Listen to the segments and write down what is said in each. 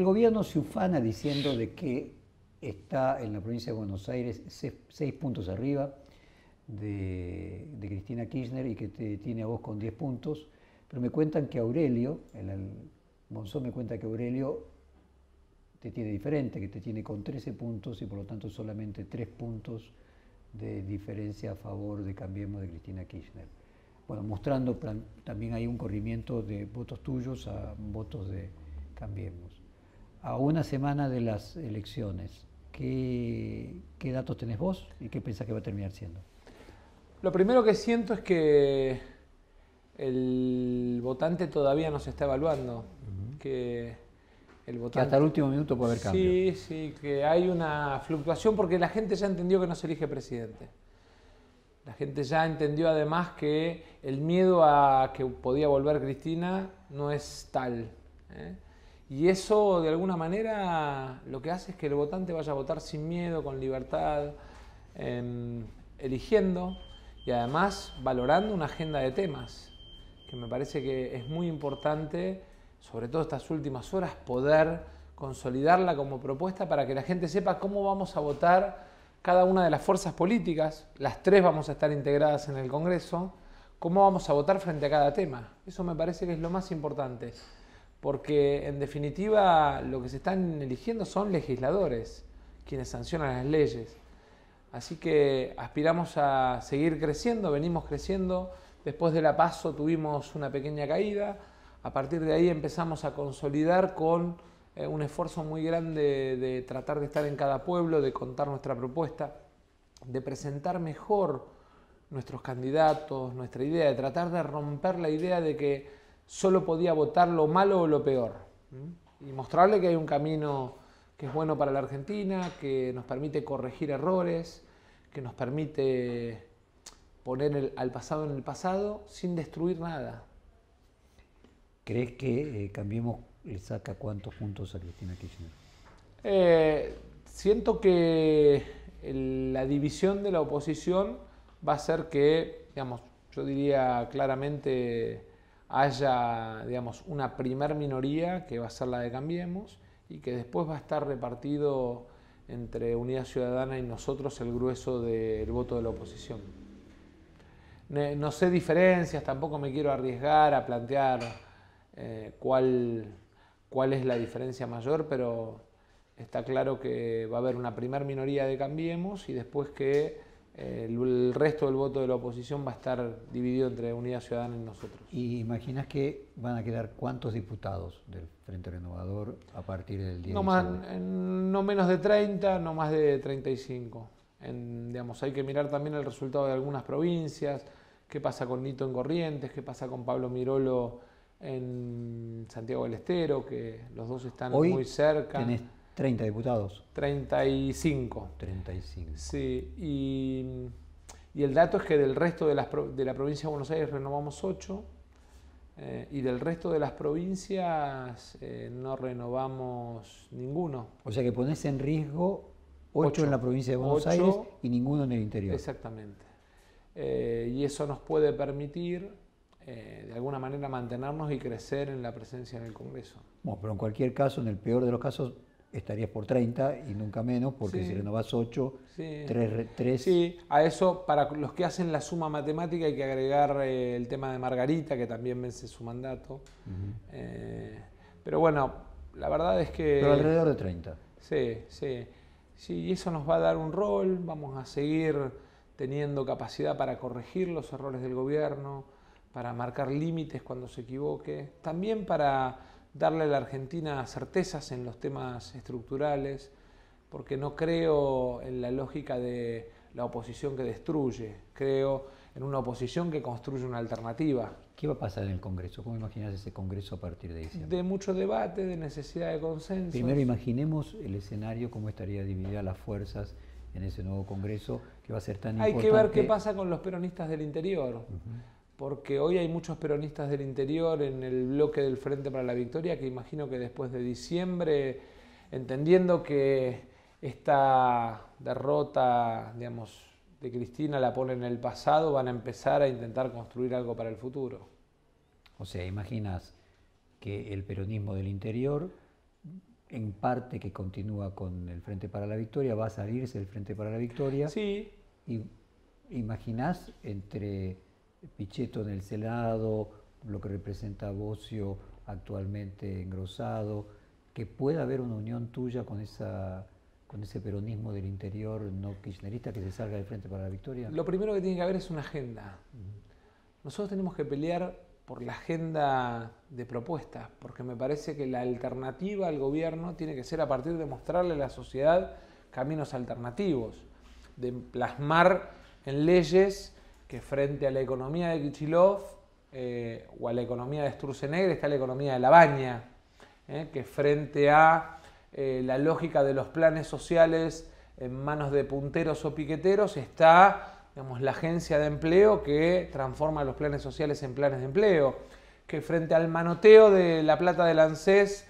El gobierno se ufana diciendo de que está en la provincia de Buenos Aires 6 puntos arriba de Cristina Kirchner y que te tiene a vos con 10 puntos, pero me cuentan que Aurelio, Monzón me cuenta que Aurelio te tiene diferente, que te tiene con 13 puntos y por lo tanto solamente 3 puntos de diferencia a favor de Cambiemos de Cristina Kirchner. Bueno, mostrando también hay un corrimiento de votos tuyos a votos de Cambiemos. A una semana de las elecciones, ¿qué datos tenés vos y qué pensás que va a terminar siendo? Lo primero que siento es que el votante todavía no se está evaluando, que el votante... Que hasta el último minuto puede haber cambio. Sí, sí, que hay una fluctuación porque la gente ya entendió que no se elige presidente. La gente ya entendió además que el miedo a que podía volver Cristina no es tal, ¿eh? Y eso de alguna manera lo que hace es que el votante vaya a votar sin miedo, con libertad, eligiendo y además valorando una agenda de temas, que me parece que es muy importante, sobre todo estas últimas horas, poder consolidarla como propuesta para que la gente sepa cómo vamos a votar cada una de las fuerzas políticas, las 3 vamos a estar integradas en el Congreso, cómo vamos a votar frente a cada tema. Eso me parece que es lo más importante, porque en definitiva lo que se están eligiendo son legisladores, quienes sancionan las leyes. Así que aspiramos a seguir creciendo, venimos creciendo. Después de la PASO tuvimos una pequeña caída. A partir de ahí empezamos a consolidar con un esfuerzo muy grande de tratar de estar en cada pueblo, de contar nuestra propuesta, de presentar mejor nuestros candidatos, nuestra idea, de tratar de romper la idea de que solo podía votar lo malo o lo peor. Y mostrarle que hay un camino que es bueno para la Argentina, que nos permite corregir errores, que nos permite poner al pasado en el pasado sin destruir nada. ¿Crees que Cambiemos le saca cuántos puntos a Cristina Kirchner? Siento que la división de la oposición va a hacer que, digamos, yo diría claramente, haya, digamos, una primer minoría que va a ser la de Cambiemos y que después va a estar repartido entre Unidad Ciudadana y nosotros el grueso del voto de la oposición. No sé diferencias, tampoco me quiero arriesgar a plantear cuál es la diferencia mayor, pero está claro que va a haber una primer minoría de Cambiemos y después que el resto del voto de la oposición va a estar dividido entre Unidad Ciudadana y nosotros. ¿Y imaginas que van a quedar cuántos diputados del Frente Renovador a partir del 10 de diciembre? No menos de 30, no más de 35. Digamos, hay que mirar también el resultado de algunas provincias, qué pasa con Nito en Corrientes, qué pasa con Pablo Mirolo en Santiago del Estero, que los dos están Hoy muy cerca. Tenés 30 diputados. 35. 35. Sí, y el dato es que del resto de la provincia de Buenos Aires renovamos 8 y del resto de las provincias no renovamos ninguno. O sea que ponés en riesgo 8 en la provincia de Buenos Aires y ninguno en el interior. Exactamente. Y eso nos puede permitir de alguna manera mantenernos y crecer en la presencia en el Congreso. Bueno, pero en cualquier caso, en el peor de los casos, estarías por 30 y nunca menos, porque si renovás 8, 3... Sí, a eso, para los que hacen la suma matemática, hay que agregar el tema de Margarita, que también vence su mandato. Pero bueno, la verdad es que... Pero alrededor de 30. Sí, y eso nos va a dar un rol, vamos a seguir teniendo capacidad para corregir los errores del gobierno, para marcar límites cuando se equivoque, también para darle a la Argentina certezas en los temas estructurales, porque no creo en la lógica de la oposición que destruye, creo en una oposición que construye una alternativa. ¿Qué va a pasar en el Congreso? ¿Cómo imaginas ese Congreso a partir de diciembre? De mucho debate, de necesidad de consenso. Primero imaginemos el escenario, cómo estaría dividida las fuerzas en ese nuevo Congreso, que va a ser tan importante. Hay que ver qué pasa con los peronistas del interior. Porque hoy hay muchos peronistas del interior en el bloque del Frente para la Victoria que imagino que después de diciembre, entendiendo que esta derrota, digamos, de Cristina la pone en el pasado, van a empezar a intentar construir algo para el futuro. O sea, imaginas que el peronismo del interior en parte que continúa con el Frente para la Victoria, va a salirse del Frente para la Victoria. Sí. Y ¿imaginás entre Pichetto en el Senado, lo que representa Bosio actualmente engrosado, que pueda haber una unión tuya con ese peronismo del interior no kirchnerista que se salga del Frente para la Victoria? Lo primero que tiene que haber es una agenda. Nosotros tenemos que pelear por la agenda de propuestas, porque me parece que la alternativa al gobierno tiene que ser a partir de mostrarle a la sociedad caminos alternativos, de plasmar en leyes que frente a la economía de Kicillof o a la economía de Sturzenegger está la economía de la baña, que frente a la lógica de los planes sociales en manos de punteros o piqueteros está, digamos, la agencia de empleo que transforma los planes sociales en planes de empleo, que frente al manoteo de la plata del ANSES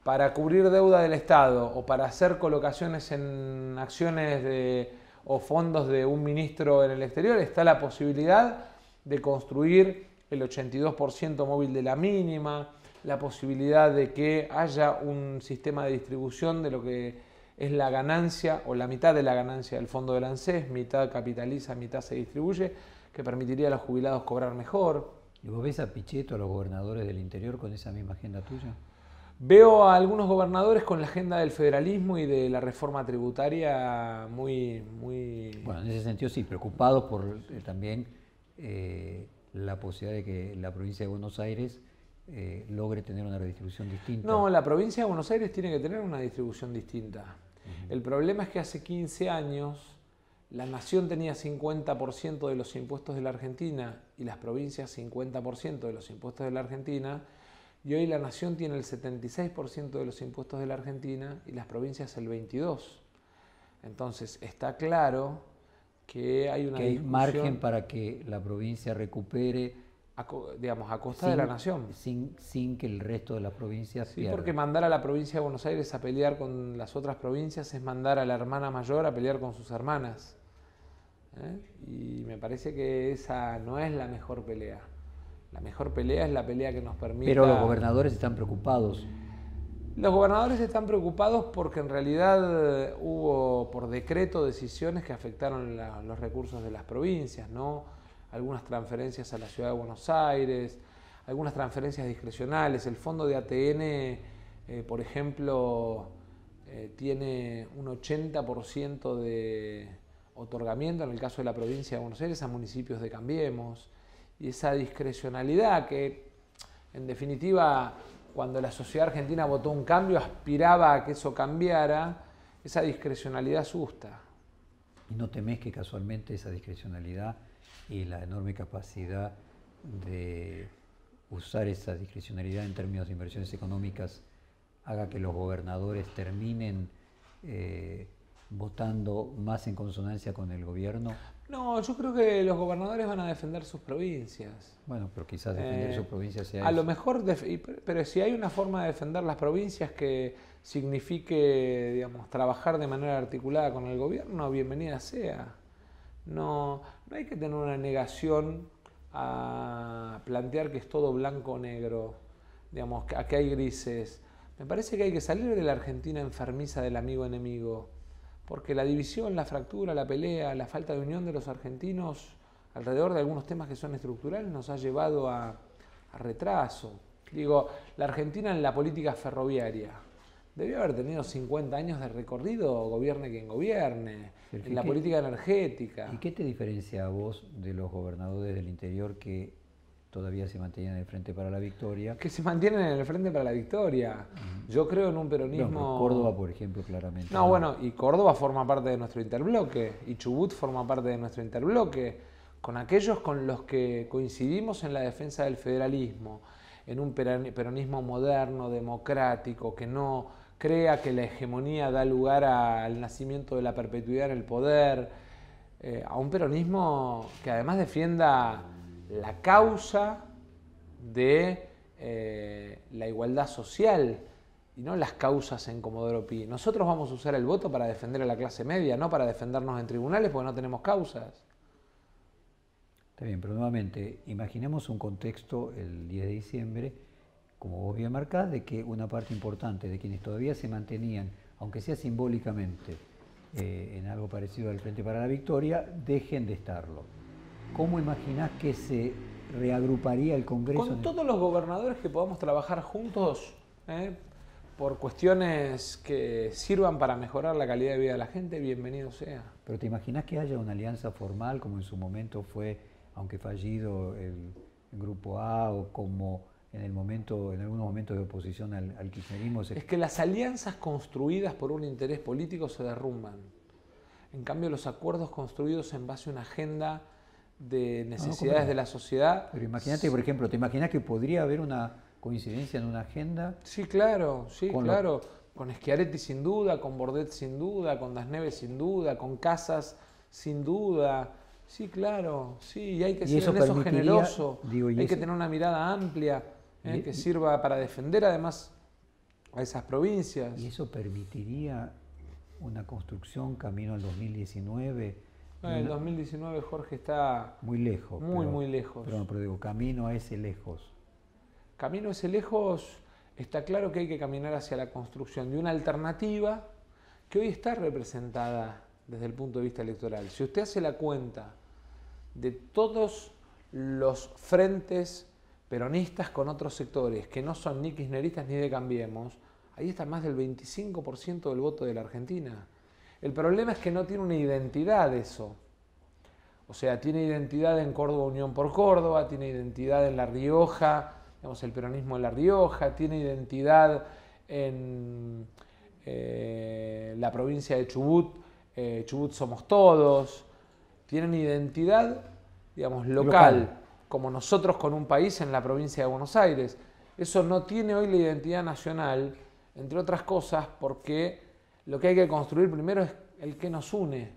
para cubrir deuda del Estado o para hacer colocaciones en acciones o fondos de un ministro en el exterior, está la posibilidad de construir el 82% móvil de la mínima, la posibilidad de que haya un sistema de distribución de lo que es la ganancia o la mitad de la ganancia del fondo del ANSES, mitad capitaliza, mitad se distribuye, que permitiría a los jubilados cobrar mejor. ¿Y vos ves a Pichetto, a los gobernadores del interior, con esa misma agenda tuya? Veo a algunos gobernadores con la agenda del federalismo y de la reforma tributaria muy... Bueno, en ese sentido sí, preocupados por también la posibilidad de que la provincia de Buenos Aires logre tener una redistribución distinta. No, la provincia de Buenos Aires tiene que tener una distribución distinta. El problema es que hace 15 años la nación tenía 50% de los impuestos de la Argentina y las provincias 50% de los impuestos de la Argentina, y hoy la nación tiene el 76% de los impuestos de la Argentina y las provincias el 22%. Entonces está claro que hay una discusión, margen para que la provincia recupere, digamos, a costa de la nación. Sin que el resto de las provincias pierda. Porque mandar a la provincia de Buenos Aires a pelear con las otras provincias es mandar a la hermana mayor a pelear con sus hermanas. Y me parece que esa no es la mejor pelea. La mejor pelea es la pelea que nos permita... Pero los gobernadores están preocupados. Los gobernadores están preocupados porque en realidad hubo por decreto decisiones que afectaron los recursos de las provincias, ¿no? Algunas transferencias a la ciudad de Buenos Aires, algunas transferencias discrecionales. El fondo de ATN, por ejemplo, tiene un 80% de otorgamiento en el caso de la provincia de Buenos Aires a municipios de Cambiemos. Y esa discrecionalidad que, en definitiva, cuando la sociedad argentina votó un cambio, aspiraba a que eso cambiara, esa discrecionalidad asusta. ¿Y no temés que casualmente esa discrecionalidad y la enorme capacidad de usar esa discrecionalidad en términos de inversiones económicas haga que los gobernadores terminen votando más en consonancia con el gobierno? No, yo creo que los gobernadores van a defender sus provincias. Bueno, pero quizás defender sus provincias sea a eso. lo mejor, pero si hay una forma de defender las provincias que signifique, digamos, trabajar de manera articulada con el gobierno, bienvenida sea. No hay que tener una negación a plantear que es todo blanco o negro, digamos, que aquí hay grises. Me parece que hay que salir de la Argentina enfermiza del amigo-enemigo. Porque la división, la fractura, la pelea, la falta de unión de los argentinos alrededor de algunos temas que son estructurales nos ha llevado a retraso. Digo, la Argentina en la política ferroviaria debió haber tenido 50 años de recorrido, gobierne quien gobierne, en la política energética. ¿Y qué te diferencia a vos de los gobernadores del interior que todavía se mantenían en el Frente para la Victoria? Que se mantienen en el Frente para la Victoria. Yo creo en un peronismo... No, Córdoba, por ejemplo, claramente. No, bueno, y Córdoba forma parte de nuestro interbloque, y Chubut forma parte de nuestro interbloque, con aquellos con los que coincidimos en la defensa del federalismo, en un peronismo moderno, democrático, que no crea que la hegemonía da lugar al nacimiento de la perpetuidad en el poder, a un peronismo que además defienda la causa de la igualdad social y no las causas en Comodoro Pi. Nosotros vamos a usar el voto para defender a la clase media, no para defendernos en tribunales porque no tenemos causas. Está bien, pero nuevamente, imaginemos un contexto el 10 de diciembre como vos bien marcás, de que una parte importante de quienes todavía se mantenían, aunque sea simbólicamente, en algo parecido al Frente para la Victoria, dejen de estarlo. ¿Cómo imaginás que se reagruparía el Congreso? Con todos los gobernadores que podamos trabajar juntos, por cuestiones que sirvan para mejorar la calidad de vida de la gente, bienvenido sea. ¿Pero te imaginás que haya una alianza formal, como en su momento fue, aunque fallido, el Grupo A, o como en algunos momentos de oposición al kirchnerismo? Es que las alianzas construidas por un interés político se derrumban. En cambio, los acuerdos construidos en base a una agenda de necesidades de la sociedad... Pero imagínate, por ejemplo, ¿te imaginas que podría haber una coincidencia en una agenda? Sí, claro, sí, claro. Con Schiaretti sin duda, con Bordet sin duda, con Das Neves sin duda, con Casas sin duda. Sí, claro, sí, y hay que ser en eso generoso. Hay que tener una mirada amplia que sirva para defender además a esas provincias. ¿Y eso permitiría una construcción camino al 2019? El 2019, Jorge, está muy lejos. Muy lejos. Pero digo, camino a ese lejos. Camino a ese lejos, está claro que hay que caminar hacia la construcción de una alternativa que hoy está representada desde el punto de vista electoral. Si usted hace la cuenta de todos los frentes peronistas con otros sectores que no son ni kirchneristas ni de Cambiemos, ahí está más del 25% del voto de la Argentina. El problema es que no tiene una identidad eso. O sea, tiene identidad en Córdoba Unión por Córdoba, tiene identidad en La Rioja, digamos, el peronismo de La Rioja, tiene identidad en la provincia de Chubut, Chubut Somos Todos, tienen identidad, digamos, local, como nosotros con un país en la provincia de Buenos Aires. Eso no tiene hoy la identidad nacional, entre otras cosas, porque lo que hay que construir primero es el que nos une.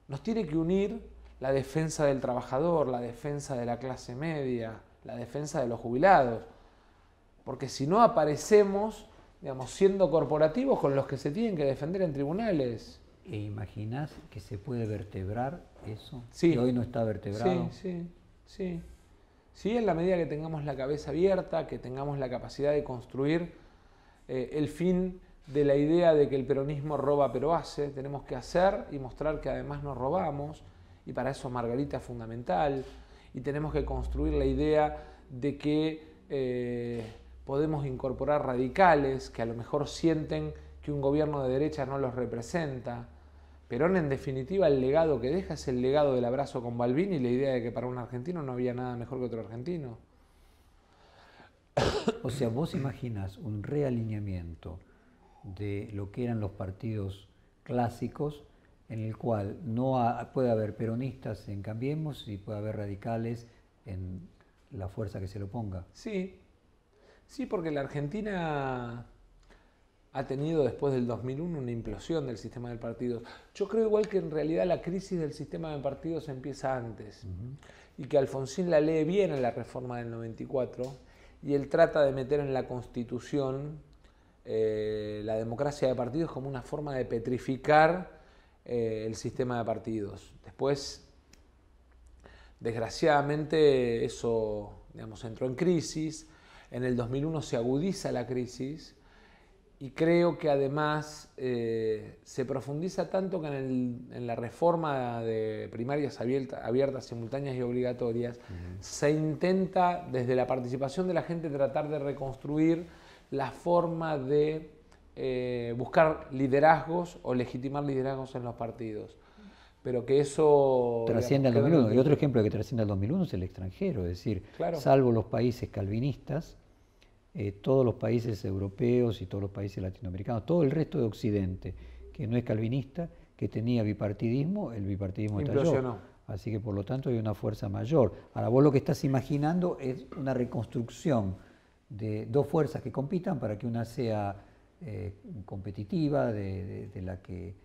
Nos tiene que unir la defensa del trabajador, la defensa de la clase media, la defensa de los jubilados. Porque si no aparecemos, digamos, siendo corporativos con los que se tienen que defender en tribunales. ¿E imaginás que se puede vertebrar eso? Sí. Que hoy no está vertebrado. Sí, en la medida que tengamos la cabeza abierta, que tengamos la capacidad de construir el fin de la idea de que el peronismo roba pero hace, tenemos que hacer y mostrar que además no robamos, y para eso Margarita es fundamental, y tenemos que construir la idea de que podemos incorporar radicales que a lo mejor sienten que un gobierno de derecha no los representa. Perón, en definitiva, el legado que deja es el legado del abrazo con Balbín y la idea de que para un argentino no había nada mejor que otro argentino. O sea, vos imaginás un realineamiento de lo que eran los partidos clásicos, en el cual no puede haber peronistas en Cambiemos y puede haber radicales en la fuerza que se lo ponga. Sí, porque la Argentina ha tenido después del 2001 una implosión del sistema de partidos. Yo creo igual que en realidad la crisis del sistema de partidos empieza antes y que Alfonsín la lee bien en la reforma del 94 y él trata de meter en la Constitución la democracia de partidos como una forma de petrificar el sistema de partidos. Después, desgraciadamente, eso, digamos, entró en crisis. En el 2001 se agudiza la crisis y creo que además se profundiza tanto que en la reforma de primarias abiertas, simultáneas y obligatorias se intenta desde la participación de la gente tratar de reconstruir la forma de buscar liderazgos o legitimar liderazgos en los partidos. Pero que eso... Trasciende al 2001. Y otro ejemplo de que trasciende al 2001 es el extranjero. Es decir, salvo los países calvinistas, todos los países europeos y todos los países latinoamericanos, todo el resto de Occidente, que no es calvinista, que tenía bipartidismo, el bipartidismo estalló. Así que por lo tanto hay una fuerza mayor. Ahora vos lo que estás imaginando es una reconstrucción de dos fuerzas que compitan para que una sea competitiva, de la que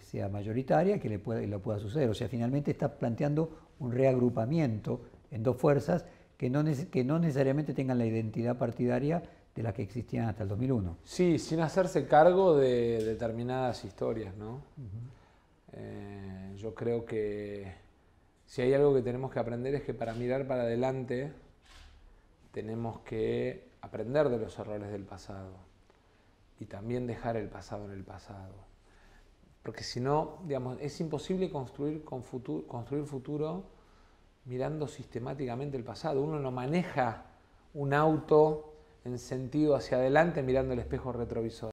sea mayoritaria, que le pueda suceder. O sea, finalmente está planteando un reagrupamiento en dos fuerzas que no necesariamente tengan la identidad partidaria de las que existían hasta el 2001. Sí, sin hacerse cargo de determinadas historias, ¿no? Yo creo que si hay algo que tenemos que aprender es que para mirar para adelante tenemos que aprender de los errores del pasado y también dejar el pasado en el pasado. Porque si no, digamos, es imposible construir futuro mirando sistemáticamente el pasado. Uno no maneja un auto en sentido hacia adelante mirando el espejo retrovisor.